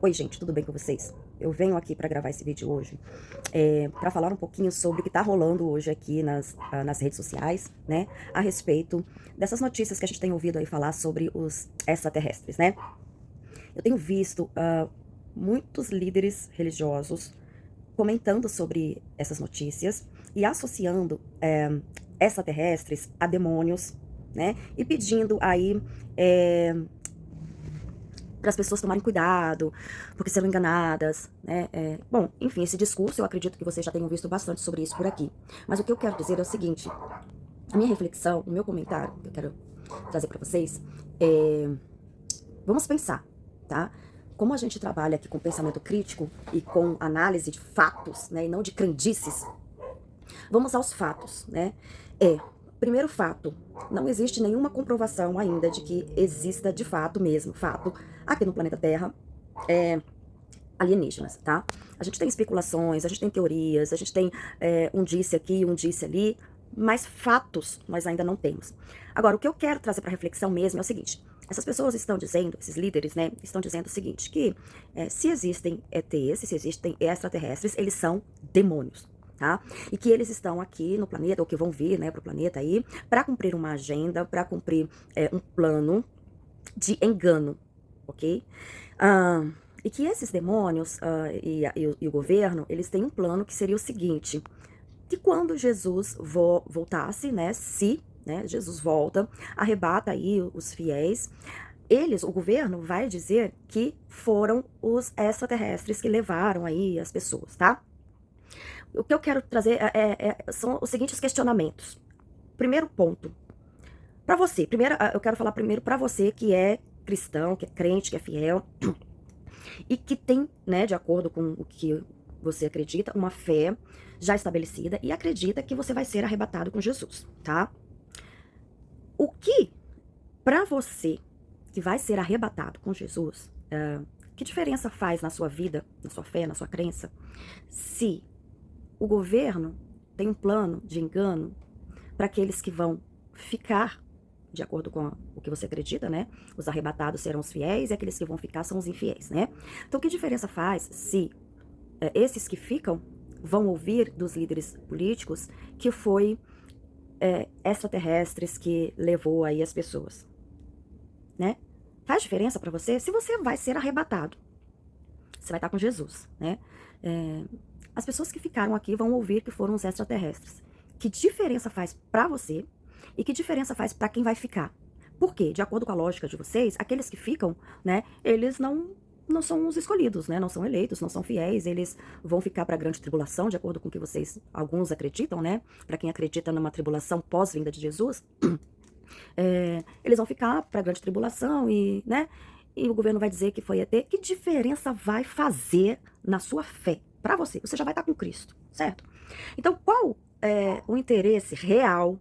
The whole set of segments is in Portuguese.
Oi, gente, tudo bem com vocês? Eu venho aqui para gravar esse vídeo hoje para falar um pouquinho sobre o que tá rolando hoje aqui nas redes sociais, né? A respeito dessas notícias que a gente tem ouvido aí falar sobre os extraterrestres, né? Eu tenho visto muitos líderes religiosos comentando sobre essas notícias e associando extraterrestres a demônios, né? E pedindo aí para as pessoas tomarem cuidado, porque serão enganadas, né? Bom, enfim, esse discurso eu acredito que vocês já tenham visto bastante sobre isso por aqui. Mas o que eu quero dizer é o seguinte: a minha reflexão, o meu comentário que eu quero trazer para vocês é: vamos pensar, tá? Como a gente trabalha aqui com pensamento crítico e com análise de fatos, né, e não de crendices, vamos aos fatos, né? Primeiro fato, não existe nenhuma comprovação ainda de que exista de fato mesmo, fato, aqui no planeta Terra, alienígenas, tá? A gente tem especulações, a gente tem teorias, a gente tem um disse aqui, um disse ali, mas fatos nós ainda não temos. Agora, o que eu quero trazer para reflexão mesmo é o seguinte: essas pessoas estão dizendo, esses líderes, né, estão dizendo o seguinte, que se existem ETs, se existem extraterrestres, eles são demônios. Tá? E que eles estão aqui no planeta, ou que vão vir, né, para o planeta aí, para cumprir uma agenda, para cumprir um plano de engano, ok? E que esses demônios e o governo, eles têm um plano que seria o seguinte: que quando Jesus voltasse, né, se né, Jesus volta, arrebata aí os fiéis, o governo vai dizer que foram os extraterrestres que levaram aí as pessoas, tá? O que eu quero trazer são os seguintes questionamentos. Primeiro ponto, para você, eu quero falar primeiro para você que é cristão, que é crente, que é fiel, e que tem, né, de acordo com o que você acredita, uma fé já estabelecida e acredita que você vai ser arrebatado com Jesus, tá? O que, para você que vai ser arrebatado com Jesus, que diferença faz na sua vida, na sua fé, na sua crença, se o governo tem um plano de engano para aqueles que vão ficar de acordo com o que você acredita, né? Os arrebatados serão os fiéis e aqueles que vão ficar são os infiéis, né? Então, que diferença faz se esses que ficam vão ouvir dos líderes políticos que foi extraterrestres que levou aí as pessoas, né? Faz diferença para você? Se você vai ser arrebatado, você vai estar com Jesus, né? As pessoas que ficaram aqui vão ouvir que foram os extraterrestres. Que diferença faz para você e que diferença faz para quem vai ficar? Por quê? De acordo com a lógica de vocês, aqueles que ficam, né, eles não são os escolhidos, né? Não são eleitos, não são fiéis, eles vão ficar para a grande tribulação, de acordo com o que vocês, alguns acreditam, né? Para quem acredita numa tribulação pós-vinda de Jesus, eles vão ficar para a grande tribulação e, né? E o governo vai dizer que foi ET. Que diferença vai fazer na sua fé? Para você, você já vai estar com Cristo, certo? Então, qual é o interesse real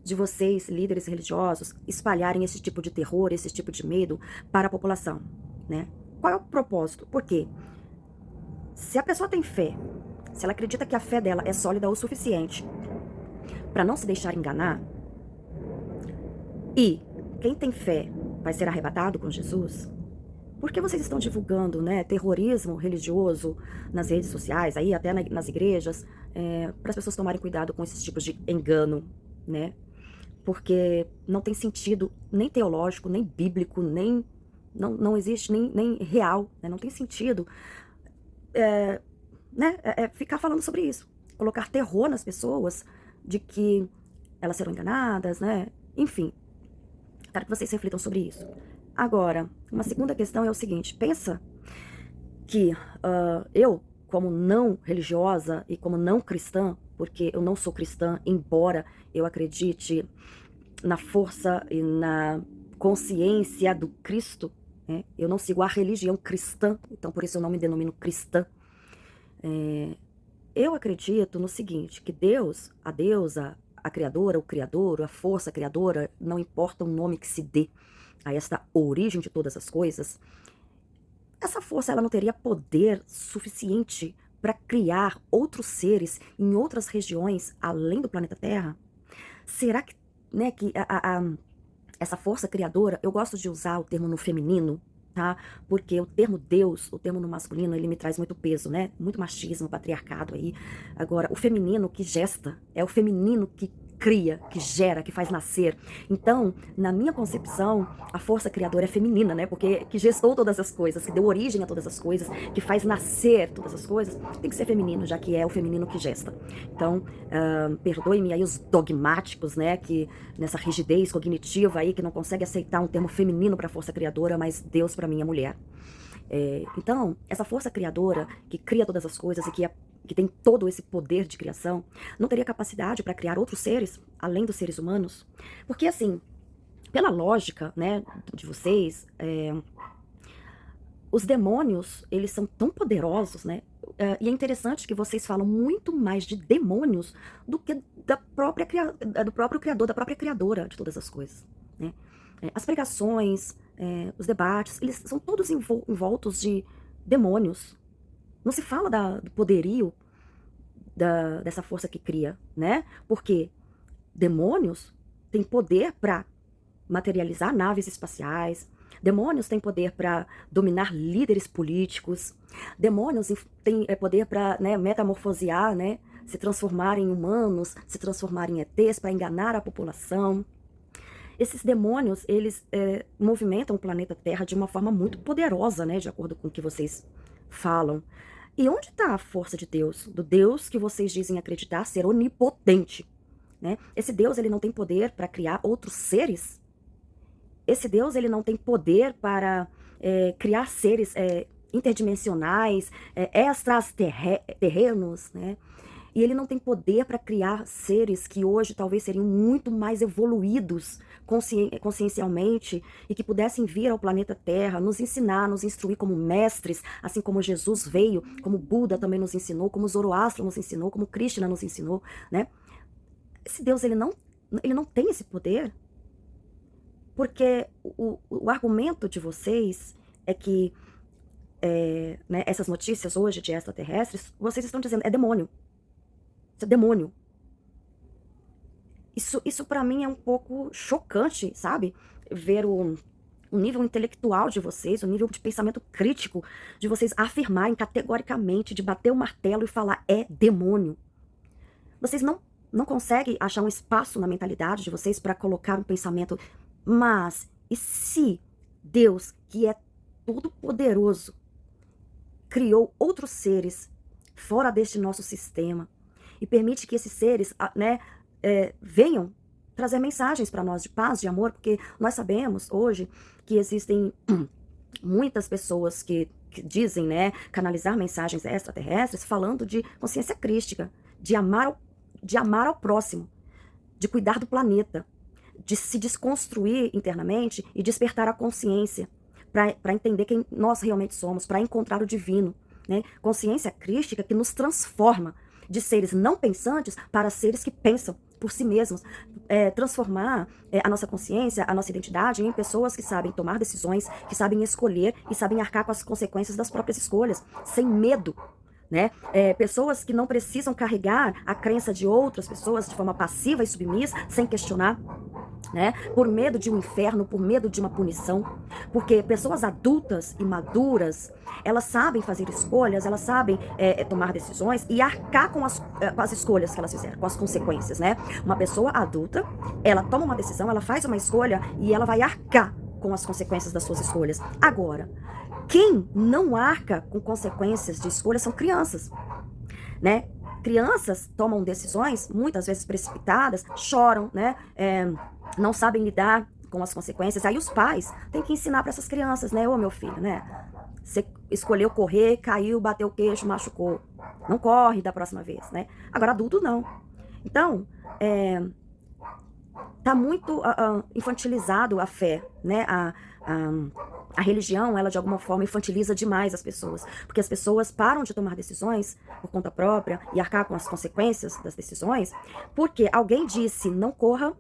de vocês, líderes religiosos, espalharem esse tipo de terror, esse tipo de medo para a população, né? Qual é o propósito? Porque se a pessoa tem fé, se ela acredita que a fé dela é sólida o suficiente para não se deixar enganar, e quem tem fé vai ser arrebatado com Jesus, por que vocês estão divulgando, né, terrorismo religioso nas redes sociais, aí até nas igrejas, para as pessoas tomarem cuidado com esses tipos de engano, né? Porque não tem sentido nem teológico, nem bíblico, nem não existe nem real, né? Não tem sentido né, ficar falando sobre isso, colocar terror nas pessoas de que elas serão enganadas, né? Enfim, quero que vocês reflitam sobre isso. Agora, uma segunda questão é o seguinte: pensa que eu, como não religiosa e como não cristã, porque eu não sou cristã, embora eu acredite na força e na consciência do Cristo, né? Eu não sigo a religião cristã, então por isso eu não me denomino cristã. Eu acredito no seguinte, que Deus, a deusa, a criadora, o criador, a força criadora, não importa o nome que se dê a esta origem de todas as coisas, essa força ela não teria poder suficiente para criar outros seres em outras regiões além do planeta Terra? Será que, né, que essa força criadora, eu gosto de usar o termo no feminino, tá? Porque o termo Deus, o termo no masculino, ele me traz muito peso, né? Muito machismo, patriarcado aí. Agora, o feminino que gesta, é o feminino que cria, que gera, que faz nascer. Então, na minha concepção, a força criadora é feminina, né? Porque que gestou todas as coisas, que deu origem a todas as coisas, que faz nascer todas as coisas, tem que ser feminino, já que é o feminino que gesta. Então, perdoe-me aí os dogmáticos, né? Que nessa rigidez cognitiva aí, que não consegue aceitar um termo feminino para a força criadora, mas Deus para mim é mulher. Então, essa força criadora que cria todas as coisas e que tem todo esse poder de criação, não teria capacidade para criar outros seres, além dos seres humanos? Porque, assim, pela lógica, né, de vocês, os demônios, eles são tão poderosos, né? E é interessante que vocês falam muito mais de demônios do que do próprio criador, da própria criadora de todas as coisas, né? As pregações, os debates, eles são todos envoltos de demônios. Não se fala do poderio dessa força que cria, né? Porque demônios têm poder para materializar naves espaciais, demônios têm poder para dominar líderes políticos, demônios têm poder para, né, metamorfosear, né, se transformar em humanos, se transformar em ETs para enganar a população. Esses demônios, eles movimentam o planeta Terra de uma forma muito poderosa, né, de acordo com o que vocês falam. E onde está a força de Deus? Do Deus que vocês dizem acreditar ser onipotente, né? Esse Deus, ele não tem poder para criar outros seres? Esse Deus, ele não tem poder para criar seres interdimensionais, extraterrenos, né? E ele não tem poder para criar seres que hoje talvez seriam muito mais evoluídos consciencialmente e que pudessem vir ao planeta Terra, nos ensinar, nos instruir como mestres, assim como Jesus veio, como Buda também nos ensinou, como Zoroastro nos ensinou, como Krishna nos ensinou, né? Esse Deus, ele não tem esse poder, porque o argumento de vocês é que né, essas notícias hoje de extraterrestres, vocês estão dizendo, é demônio. Isso é demônio. Isso para mim é um pouco chocante, sabe? Ver o nível intelectual de vocês, o nível de pensamento crítico de vocês afirmarem categoricamente, de bater o martelo e falar é demônio. Vocês não conseguem achar um espaço na mentalidade de vocês para colocar um pensamento, mas e se Deus, que é todo-poderoso, criou outros seres fora deste nosso sistema e permite que esses seres, né, venham trazer mensagens para nós de paz, de amor, porque nós sabemos hoje que existem muitas pessoas que dizem, né, canalizar mensagens extraterrestres falando de consciência crística, de amar ao próximo, de cuidar do planeta, de se desconstruir internamente e despertar a consciência para entender quem nós realmente somos, para encontrar o divino, né? Consciência crística que nos transforma de seres não pensantes para seres que pensam por si mesmos, transformar a nossa consciência, a nossa identidade em pessoas que sabem tomar decisões, que sabem escolher e sabem arcar com as consequências das próprias escolhas, sem medo, né? Pessoas que não precisam carregar a crença de outras pessoas de forma passiva e submissa, sem questionar, né? Por medo de um inferno, por medo de uma punição, porque pessoas adultas e maduras, elas sabem fazer escolhas, elas sabem tomar decisões e arcar com as escolhas que elas fizeram, com as consequências, né? Uma pessoa adulta, ela toma uma decisão, ela faz uma escolha e ela vai arcar com as consequências das suas escolhas. Agora, quem não arca com consequências de escolhas são crianças, né? Crianças tomam decisões, muitas vezes precipitadas, choram, né? Não sabem lidar com as consequências. Aí os pais têm que ensinar para essas crianças, né? Ô, meu filho, né? Você escolheu correr, caiu, bateu o queixo, machucou. Não corre da próxima vez, né? Agora, adulto, não. Então, tá muito infantilizado a fé, né? A religião, ela de alguma forma infantiliza demais as pessoas, porque as pessoas param de tomar decisões por conta própria e arcar com as consequências das decisões, porque alguém disse não corra,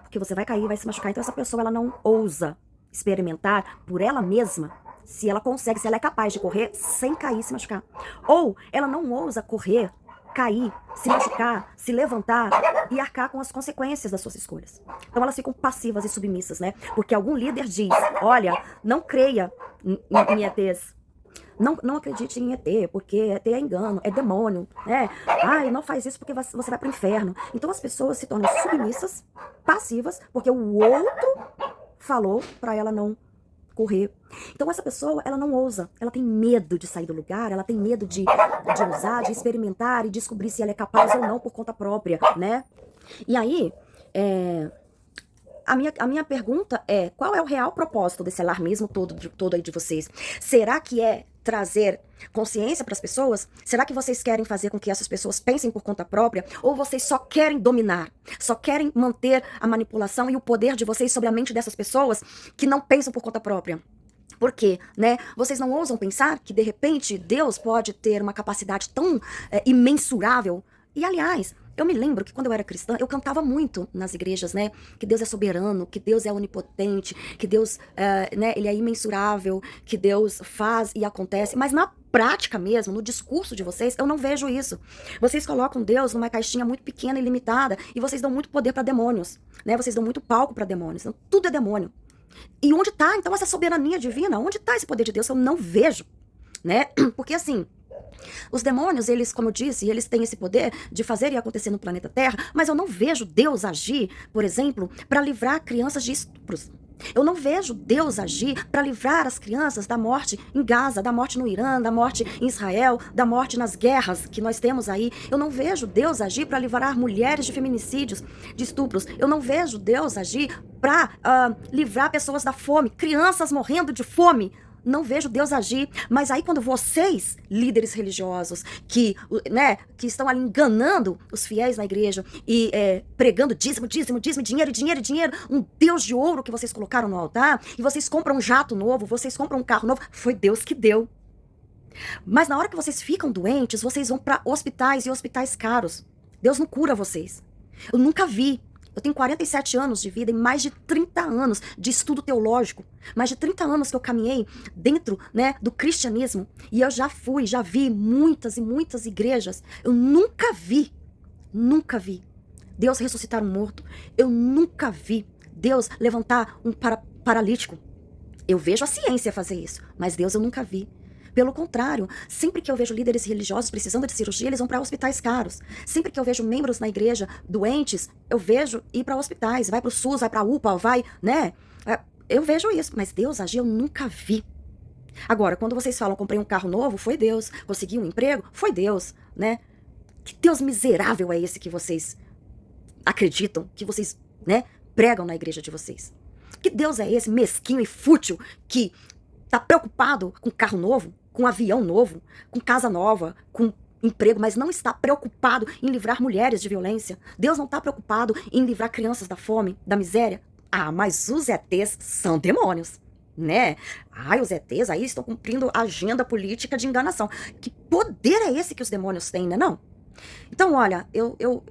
porque você vai cair, vai se machucar. Então essa pessoa, ela não ousa experimentar por ela mesma se ela consegue, se ela é capaz de correr sem cair e se machucar. Ou ela não ousa correr cair, se machucar, se levantar e arcar com as consequências das suas escolhas. Então elas ficam passivas e submissas, né? Porque algum líder diz, olha, não creia em ETs. Não acredite em ET, porque ET é engano, é demônio, né? Ai, não faz isso porque você vai pro inferno. Então as pessoas se tornam submissas, passivas, porque o outro falou para ela não correr. Então essa pessoa, ela não ousa, ela tem medo de sair do lugar, ela tem medo de usar, de experimentar e descobrir se ela é capaz ou não por conta própria, né? E aí, a minha pergunta é, qual é o real propósito desse alarmismo todo aí de vocês? Será que é trazer consciência para as pessoas? Será que vocês querem fazer com que essas pessoas pensem por conta própria? Ou vocês só querem dominar? Só querem manter a manipulação e o poder de vocês sobre a mente dessas pessoas que não pensam por conta própria? Por quê, né? Vocês não ousam pensar que, de repente, Deus pode ter uma capacidade tão imensurável? E, aliás, eu me lembro que quando eu era cristã, eu cantava muito nas igrejas, né? Que Deus é soberano, que Deus é onipotente, que Deus, né, ele é imensurável, que Deus faz e acontece. Mas na prática mesmo, no discurso de vocês, eu não vejo isso. Vocês colocam Deus numa caixinha muito pequena e limitada e vocês dão muito poder para demônios, né? Vocês dão muito palco para demônios. Então, tudo é demônio. E onde está, então, essa soberania divina? Onde está esse poder de Deus? Eu não vejo, né? Porque, assim, os demônios, eles, como eu disse, eles têm esse poder de fazer e acontecer no planeta Terra, mas eu não vejo Deus agir, por exemplo, para livrar crianças de estupros. Eu não vejo Deus agir para livrar as crianças da morte em Gaza, da morte no Irã, da morte em Israel, da morte nas guerras que nós temos aí. Eu não vejo Deus agir para livrar mulheres de feminicídios, de estupros. Eu não vejo Deus agir para livrar pessoas da fome, crianças morrendo de fome. Não vejo Deus agir, mas aí quando vocês, líderes religiosos, que estão ali enganando os fiéis na igreja e pregando dízimo, dinheiro, um Deus de ouro que vocês colocaram no altar, e vocês compram um jato novo, vocês compram um carro novo, foi Deus que deu. Mas na hora que vocês ficam doentes, vocês vão para hospitais e hospitais caros. Deus não cura vocês. Eu nunca vi. Eu tenho 47 anos de vida e mais de 30 anos de estudo teológico. Mais de 30 anos que eu caminhei dentro, né, do cristianismo. E eu já vi muitas e muitas igrejas. Eu nunca vi Deus ressuscitar um morto. Eu nunca vi Deus levantar um paralítico. Eu vejo a ciência fazer isso, mas Deus eu nunca vi. Pelo contrário, sempre que eu vejo líderes religiosos precisando de cirurgia, eles vão para hospitais caros. Sempre que eu vejo membros na igreja doentes, eu vejo ir para hospitais, vai para o SUS, vai para a UPA, vai, né? Eu vejo isso, mas Deus agir eu nunca vi. Agora, quando vocês falam, comprei um carro novo, foi Deus. Consegui um emprego, foi Deus, né? Que Deus miserável é esse que vocês acreditam, que vocês, né, pregam na igreja de vocês? Que Deus é esse mesquinho e fútil que tá preocupado com carro novo, com avião novo, com casa nova, com emprego, mas não está preocupado em livrar mulheres de violência? Deus não está preocupado em livrar crianças da fome, da miséria? Ah, mas os ETs são demônios, né? Ai, os ETs aí estão cumprindo agenda política de enganação. Que poder é esse que os demônios têm, né, não? Então, olha, eu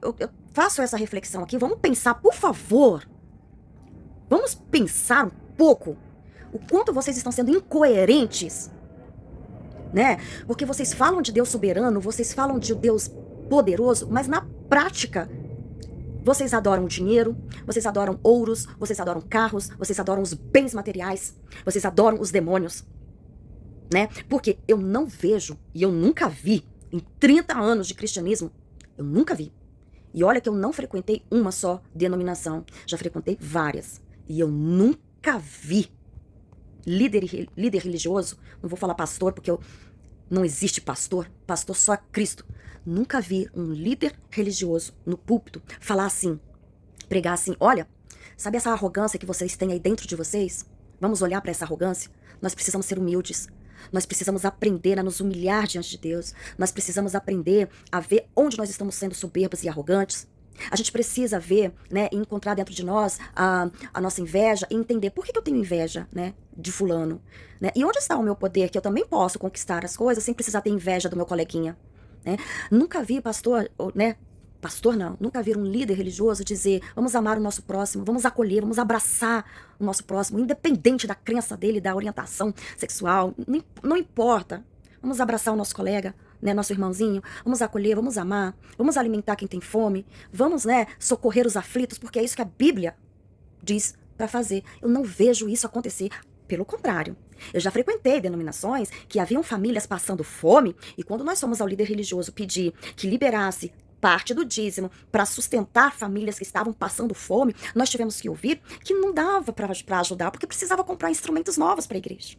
faço essa reflexão aqui. Vamos pensar, por favor. Vamos pensar um pouco o quanto vocês estão sendo incoerentes, né? Porque vocês falam de Deus soberano, vocês falam de Deus poderoso, mas na prática, vocês adoram dinheiro, vocês adoram ouros, vocês adoram carros, vocês adoram os bens materiais, vocês adoram os demônios, né? Porque eu não vejo, e eu nunca vi, em 30 anos de cristianismo, eu nunca vi. E olha que eu não frequentei uma só denominação, já frequentei várias. E eu nunca vi líder religioso, não vou falar pastor, porque não existe pastor só é Cristo. Nunca vi um líder religioso no púlpito falar assim, pregar assim, olha, sabe essa arrogância que vocês têm aí dentro de vocês? Vamos olhar para essa arrogância? Nós precisamos ser humildes. Nós precisamos aprender a nos humilhar diante de Deus. Nós precisamos aprender a ver onde nós estamos sendo soberbos e arrogantes. A gente precisa ver, né, e encontrar dentro de nós a nossa inveja e entender por que eu tenho inveja, né, de fulano, né? E onde está o meu poder, que eu também posso conquistar as coisas sem precisar ter inveja do meu coleguinha, né? Nunca vi nunca vi um líder religioso dizer, vamos amar o nosso próximo, vamos acolher, vamos abraçar o nosso próximo, independente da crença dele, da orientação sexual, não importa. Vamos abraçar o nosso colega, né, nosso irmãozinho, vamos acolher, vamos amar, vamos alimentar quem tem fome, vamos, né, socorrer os aflitos, porque é isso que a Bíblia diz para fazer. Eu não vejo isso acontecer. Pelo contrário, eu já frequentei denominações que haviam famílias passando fome, e quando nós fomos ao líder religioso pedir que liberasse parte do dízimo para sustentar famílias que estavam passando fome, nós tivemos que ouvir que não dava para ajudar, porque precisava comprar instrumentos novos para a igreja.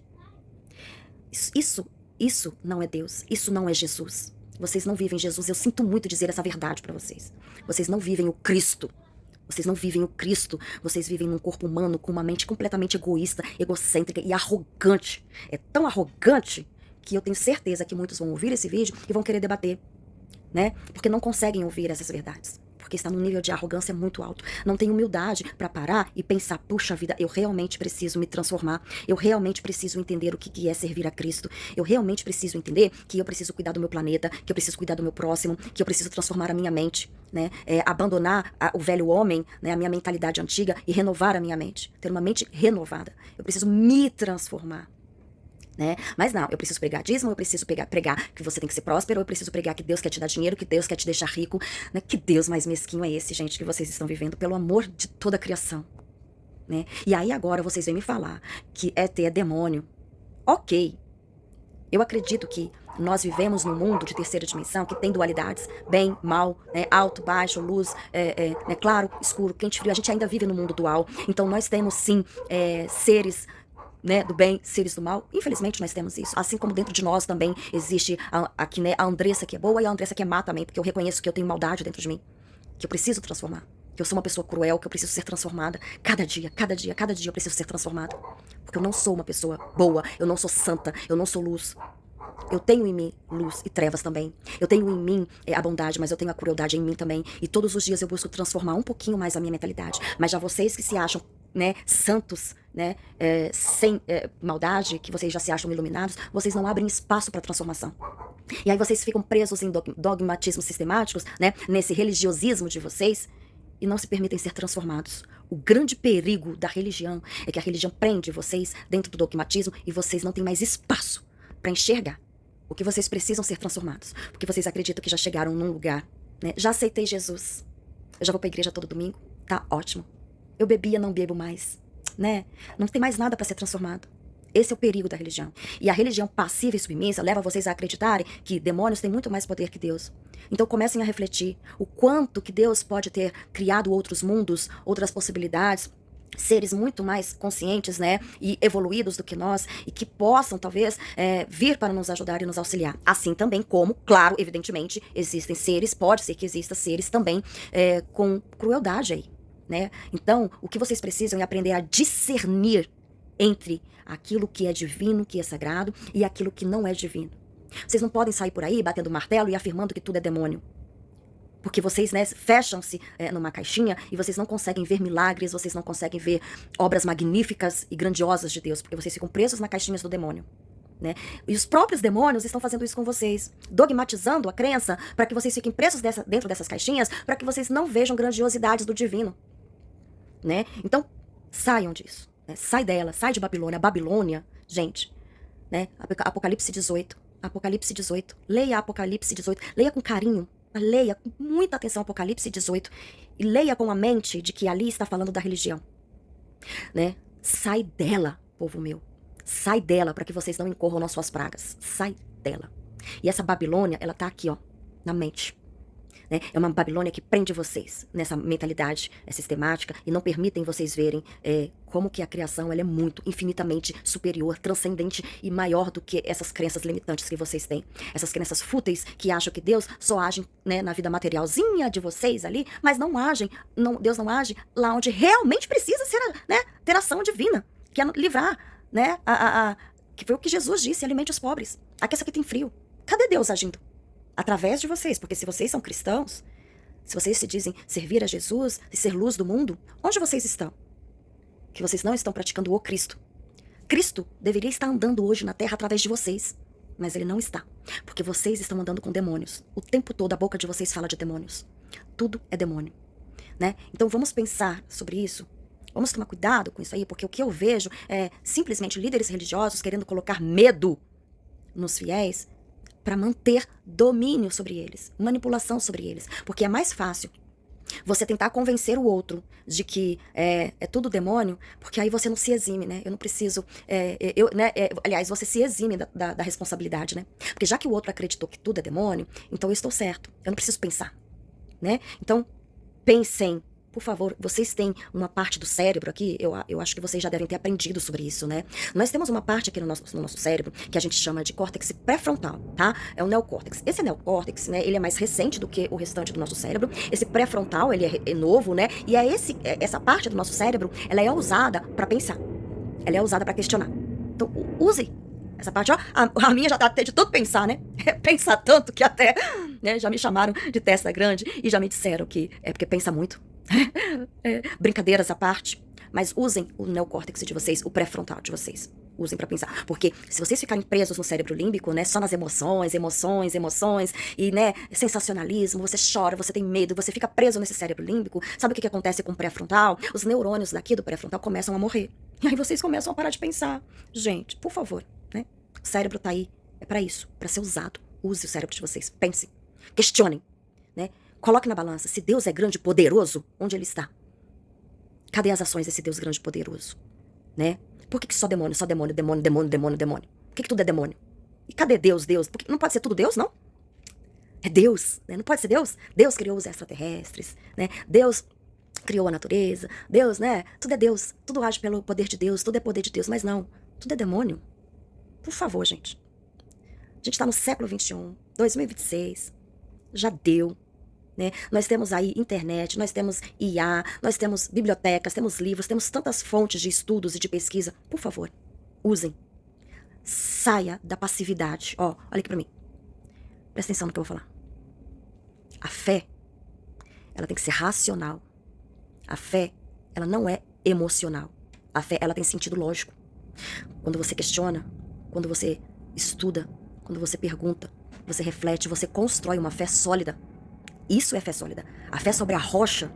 Isso não é Deus, isso não é Jesus. Vocês não vivem Jesus, eu sinto muito dizer essa verdade para vocês. Vocês não vivem o Cristo. Vocês não vivem o Cristo, vocês vivem num corpo humano com uma mente completamente egoísta, egocêntrica e arrogante. É tão arrogante que eu tenho certeza que muitos vão ouvir esse vídeo e vão querer debater, né? Porque não conseguem ouvir essas verdades. Porque está num nível de arrogância muito alto. Não tem humildade para parar e pensar, puxa vida, eu realmente preciso me transformar. Eu realmente preciso entender o que é servir a Cristo. Eu realmente preciso entender que eu preciso cuidar do meu planeta, que eu preciso cuidar do meu próximo, que eu preciso transformar a minha mente, né? Abandonar o velho homem, né? A minha mentalidade antiga e renovar a minha mente. Ter uma mente renovada. Eu preciso me transformar. Né? Mas não, eu preciso pregar dízimo, eu preciso pregar que você tem que ser próspero, eu preciso pregar que Deus quer te dar dinheiro, que Deus quer te deixar rico, né? Que Deus mais mesquinho é esse, gente, que vocês estão vivendo, pelo amor de toda a criação, né? E aí agora vocês vêm me falar que ET é demônio. Ok, eu acredito que nós vivemos num mundo de terceira dimensão que tem dualidades, bem, mal, né? Alto, baixo, luz, né? Claro, escuro, quente, frio, a gente ainda vive no mundo dual, então nós temos sim seres, né, do bem, seres do mal. Infelizmente nós temos isso. Assim como dentro de nós também existe aqui, né, a Andressa que é boa e a Andressa que é má também, porque eu reconheço que eu tenho maldade dentro de mim, que eu preciso transformar, que eu sou uma pessoa cruel, que eu preciso ser transformada. Cada dia eu preciso ser transformada, porque eu não sou uma pessoa boa, eu não sou santa, eu não sou luz. Eu tenho em mim luz e trevas também. Eu tenho em mim a bondade, mas eu tenho a crueldade em mim também. E todos os dias eu busco transformar um pouquinho mais a minha mentalidade. Mas já vocês que se acham, né, santos, né, sem maldade, que vocês já se acham iluminados, vocês não abrem espaço para transformação. E aí vocês ficam presos em dogmatismos sistemáticos, né, nesse religiosismo de vocês, e não se permitem ser transformados. O grande perigo da religião é que a religião prende vocês dentro do dogmatismo e vocês não têm mais espaço para enxergar o que vocês precisam ser transformados. Porque vocês acreditam que já chegaram num lugar, né? Já aceitei Jesus. Eu já vou pra igreja todo domingo. Tá ótimo. Eu bebia, não bebo mais, né? Não tem mais nada para ser transformado. Esse é o perigo da religião. E a religião passiva e submissa leva vocês a acreditarem que demônios têm muito mais poder que Deus. Então comecem a refletir o quanto que Deus pode ter criado outros mundos, outras possibilidades, seres muito mais conscientes, né, e evoluídos do que nós, e que possam, talvez, vir para nos ajudar e nos auxiliar. Assim também como, claro, evidentemente, existem seres, pode ser que existam seres também com crueldade aí, né? Então, o que vocês precisam é aprender a discernir entre aquilo que é divino, que é sagrado, e aquilo que não é divino. Vocês não podem sair por aí batendo martelo e afirmando que tudo é demônio. Porque vocês, né, fecham-se numa caixinha e vocês não conseguem ver milagres, vocês não conseguem ver obras magníficas e grandiosas de Deus, porque vocês ficam presos nas caixinhas do demônio, né? E os próprios demônios estão fazendo isso com vocês, dogmatizando a crença para que vocês fiquem presos dentro dessas caixinhas, para que vocês não vejam grandiosidades do divino, né? Então, saiam disso, né? Sai dela, sai de Babilônia. A Babilônia, gente, né? Apocalipse 18, Apocalipse 18, leia Apocalipse 18, leia com carinho. Leia com muita atenção Apocalipse 18 e leia com a mente de que ali está falando da religião, né? Sai dela, povo meu. Sai dela para que vocês não incorram nas suas pragas. Sai dela. E essa Babilônia, ela tá aqui, ó, na mente. Né? É uma Babilônia que prende vocês nessa mentalidade sistemática e não permitem vocês verem como que a criação ela é muito, infinitamente superior, transcendente e maior do que essas crenças limitantes que vocês têm. Essas crenças fúteis que acham que Deus só age, né, na vida materialzinha de vocês ali, mas não agem, Deus não age lá onde realmente precisa ser, né, ter ação divina, que é livrar, né, que foi o que Jesus disse, alimente os pobres. Aqueça que tem frio. Cadê Deus agindo? Através de vocês, porque se vocês são cristãos, se vocês se dizem servir a Jesus e ser luz do mundo, onde vocês estão? Que vocês não estão praticando o Cristo. Cristo deveria estar andando hoje na terra através de vocês, mas ele não está, porque vocês estão andando com demônios. O tempo todo a boca de vocês fala de demônios. Tudo é demônio, né? Então vamos pensar sobre isso. Vamos tomar cuidado com isso aí, porque o que eu vejo é simplesmente líderes religiosos querendo colocar medo nos fiéis, para manter domínio sobre eles, manipulação sobre eles, porque é mais fácil você tentar convencer o outro de que é tudo demônio, porque aí você não se exime, né? Eu não preciso, aliás, você se exime da responsabilidade, né? Porque já que o outro acreditou que tudo é demônio, então eu estou certo, eu não preciso pensar, né? Então, pensem, por favor, vocês têm uma parte do cérebro aqui, eu acho que vocês já devem ter aprendido sobre isso, né? Nós temos uma parte aqui no nosso cérebro que a gente chama de córtex pré-frontal, tá? É o neocórtex. Esse neocórtex, né, ele é mais recente do que o restante do nosso cérebro. Esse pré-frontal, ele é novo, né? E essa parte do nosso cérebro, ela é usada para pensar. Ela é usada para questionar. Então, use essa parte, ó. A minha já tá até de tanto pensar, né? Pensar tanto que até, né, já me chamaram de testa grande e já me disseram que é porque pensa muito. Brincadeiras à parte, mas usem o neocórtex de vocês, o pré-frontal de vocês. Usem pra pensar, porque se vocês ficarem presos no cérebro límbico, né, só nas emoções, e, né, sensacionalismo, você chora, você tem medo, você fica preso nesse cérebro límbico, sabe o que acontece com o pré-frontal? Os neurônios daqui do pré-frontal começam a morrer, e aí vocês começam a parar de pensar. Gente, por favor, né, o cérebro tá aí, é pra isso, pra ser usado. Use o cérebro de vocês, pensem, questionem, né. Coloque na balança, se Deus é grande e poderoso, onde ele está? Cadê as ações desse Deus grande e poderoso? Né? Por que só demônio, demônio? Por que tudo é demônio? E cadê Deus? Porque não pode ser tudo Deus, não? É Deus, né? Não pode ser Deus? Deus criou os extraterrestres, né? Deus criou a natureza, Deus, né? Tudo é Deus, tudo age pelo poder de Deus, tudo é poder de Deus, mas não, tudo é demônio. Por favor, gente. A gente tá no século XXI, 2026, já deu. Né? Nós temos aí internet, nós temos IA, nós temos bibliotecas, temos livros, temos tantas fontes de estudos e de pesquisa. Por favor, usem. Saia da passividade. Ó, olha aqui pra mim. Presta atenção no que eu vou falar. A fé, ela tem que ser racional. A fé, ela não é emocional. A fé, ela tem sentido lógico. Quando você questiona, quando você estuda, quando você pergunta, você reflete, você constrói uma fé sólida. Isso é fé sólida. A fé sobre a rocha,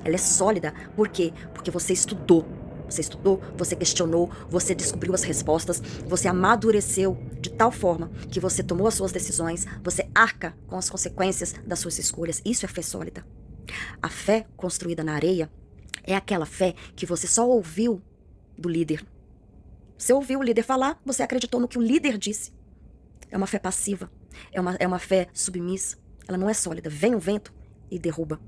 ela é sólida. Por quê? Porque você estudou. Você estudou, você questionou, você descobriu as respostas, você amadureceu de tal forma que você tomou as suas decisões, você arca com as consequências das suas escolhas. Isso é fé sólida. A fé construída na areia é aquela fé que você só ouviu do líder. Você ouviu o líder falar, você acreditou no que o líder disse. É uma fé passiva, é uma fé submissa. Ela não é sólida. Vem o vento e derruba.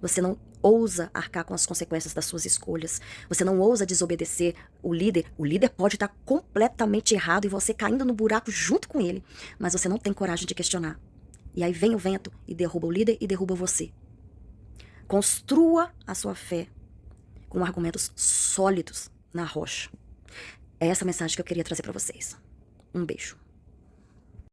Você não ousa arcar com as consequências das suas escolhas. Você não ousa desobedecer o líder. O líder pode estar completamente errado e você caindo no buraco junto com ele. Mas você não tem coragem de questionar. E aí vem o vento e derruba o líder e derruba você. Construa a sua fé com argumentos sólidos na rocha. É essa mensagem que eu queria trazer para vocês. Um beijo.